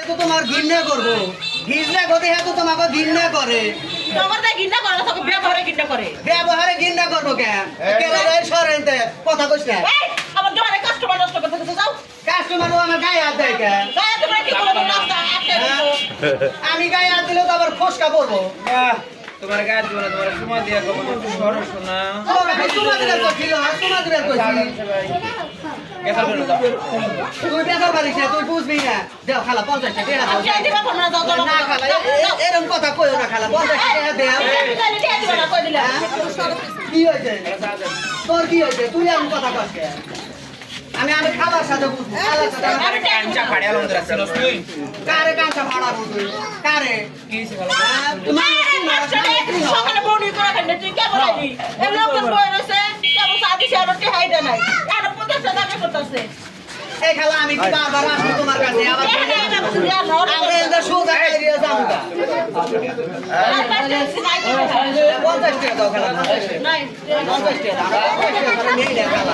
তো তোমার ঘৃণা করবো ঘৃণা করতে হ্যাঁ তো তোমাকে ঘৃণা করে তোমার তাই ঘৃণা করে না তোকে ব্যবহারে ঘৃণা করে ব্যবহারে ঘৃণা করবো কেন কেরালায় সরেনতে কথা কইস না এই আমার দোকানে কাস্টমার নষ্ট করতে গেছে যাও কাস্টমারও আমার গায়ে হাত দেয় কেন গায়ে তোমরা কি বলো রাস্তা আটকে দিছো আমি গায়ে হাত দিলেও তো আবার ফসকা পড়বো তোমার গায়ে দিব না তোমার সময় দিয়া কব একটু সরো শোনা তোমাদের কইছিল তোমাদের কইছিল কেসাল করে দাও তুই বেকার পারিস না তুই বুঝবি না দেও খালা 50 টাকা দেয়া দাও আমি দিবা কোন না যাও যাও না খালা এরকম কথা কইও না খালা 50 টাকা দেও দিয়ে দিবা না কই দিলা কি হয়েছে তোর কি হয়েছে তুই এমন কথা কস কেন আমি খাবার সাথে বুঝবো খাবার সাথে আরে কাঞ্চা ফাড়িয়া লন ধরে ছিলস তুই কারে কাঁচা ফাড়াবো তুই কারে কি হইছে ভালো সকালে বউনি করে কেন তুই কেমন আইলি এই লোকের বই রইছে কেমন সাদি শেয়ারতে হাইডা নাই আর 50 টাকা করতেছে এই খালা আমি কি বারবার আসবো তোমার কাছে আবার আমরা এদের সোজা এরিয়া যাবো না 50 টাকা দাও খালা 50 টাকা নাই 50 টাকা নেই না খালা